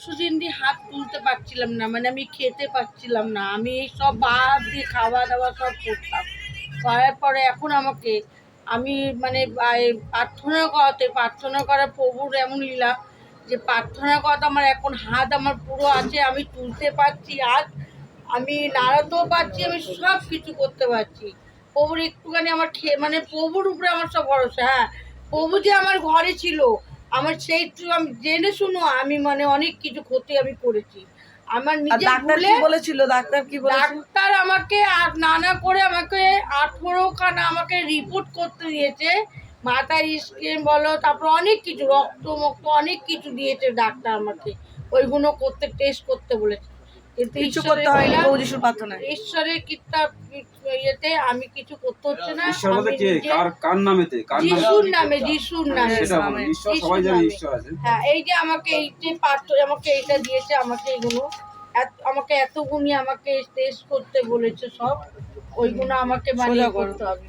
কিছুদিন দিয়ে হাত তুলতে পারছিলাম না, মানে আমি খেতে পারছিলাম না, আমি সব বাদ দিয়ে খাওয়া দাওয়া সব করতাম। করার পরে এখন আমাকে আমি মানে প্রার্থনা করা প্রভুর এমন লীলা যে প্রার্থনা করাতে আমার এখন হাত আমার পুরো আছে, আমি তুলতে পারছি হাত, আমি নাড়াতেও পারছি, আমি সব কিছু করতে পারছি। প্রভুর একটুখানি আমার মানে প্রভুর উপরে আমার সব ভরসা। হ্যাঁ, প্রভু যে আমার ঘরে ছিল, আমার সেইটু আমি জেনে শুনো আমি মানে অনেক কিছু ক্ষতি আমি করেছি। আমার নিজে বলেছিল ডাক্তার কি বলেছিল? ডাক্তার আমাকে আর নানা করে আমাকে 18খানা আমাকে রিপোর্ট করতে দিয়েছে, মাথার স্ক্যান বলো, তারপর অনেক কিছু রক্ত মক্ত অনেক কিছু দিয়েছে ডাক্তার আমাকে, ওইগুলো করতে টেস্ট করতে বলেছে। কিন্তু কিছু করতে হয়নি প্রভু যিশুর প্রার্থনায়। ঈশ্বরের কৃপা ইয়েতে আমি কিছু করতে হচ্ছে না। ঈশ্বর বলতে কে? কার নামেতে? যিশুর নামে, যিশুর নামে। সেটা বলো, ঈশ্বর সবাই জানে ঈশ্বর আছে। হ্যাঁ, এই যে আমাকে এই যে পাত্র আমাকে এইটা দিয়েছে, আমাকে এইগুলো আমাকে এতগুনি আমাকে টেস্ট করতে বলেছে সব, ওইগুলো আমাকে মানে করতে হবে।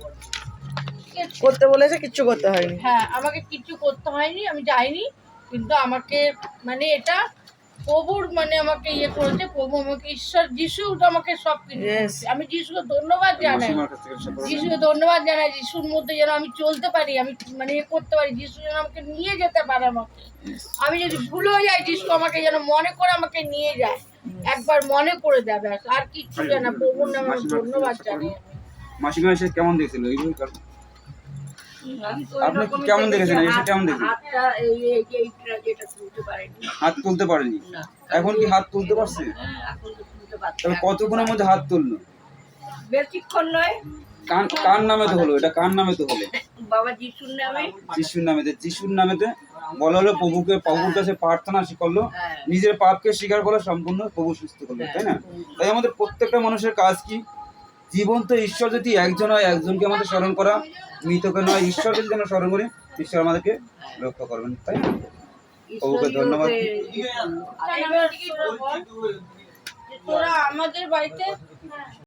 করতে বলেছে, কিচ্ছু করতে হয়নি। হ্যাঁ, আমাকে কিছু করতে হয়নি, আমি যাইনি, কিন্তু আমাকে মানে এটা প্রভুর মানে আমাকে ইয়ে করেছে, প্রভু আমাকে ঈশ্বর যিশু আমাকে সব কিছু করেছে। আমি যিশুকে ধন্যবাদ জানাই, যিশুকে ধন্যবাদ জানাই, যিশুর মধ্যে যেন আমি চলতে পারি, আমি মানে ইয়ে করতে পারি, যিশু যেন আমাকে নিয়ে যেতে পারে আমাকে। আমি যদি ভুল হয়ে যাই, যিশু আমাকে যেন মনে করে আমাকে নিয়ে যায়, একবার মনে করে দেবে, আর কিচ্ছু জানা। প্রভুর নামে আমি ধন্যবাদ জানাই। মাসিমা এসে কেমন দেখছিল? আপনি কেমন দেখেছেন? এসে কেমন দেখেছেন? হাত তুলতে পারেনি, এখন কি হাত তুলতে পারছে? তবে কতক্ষণের মধ্যে হাত তুললো? বেশিক্ষণ নয়। কার নামে তো হলো এটা? কার নামে তো হলো? বাবা যিশুর নামে। যিশুর নামেতে। যিশুর নামেতে বলা হলো, প্রভুর কাছে প্রার্থনা করলো, নিজের পাপকে স্বীকার করলো, সম্পূর্ণ প্রভু সুস্থ করলো, তাই না? তাই আমাদের প্রত্যেকটা মানুষের কাজ কি? জীবন্ত ঈশ্বর যদি একজন হয়, একজনকে আমাদের স্মরণ করা, মৃতকে নয়। ঈশ্বরকে যদি আমরা স্মরণ করি, ঈশ্বর আমাদেরকে রক্ষা করবেন, তাই না? প্রভুকে ধন্যবাদ। তোরা আমাদের বাড়িতে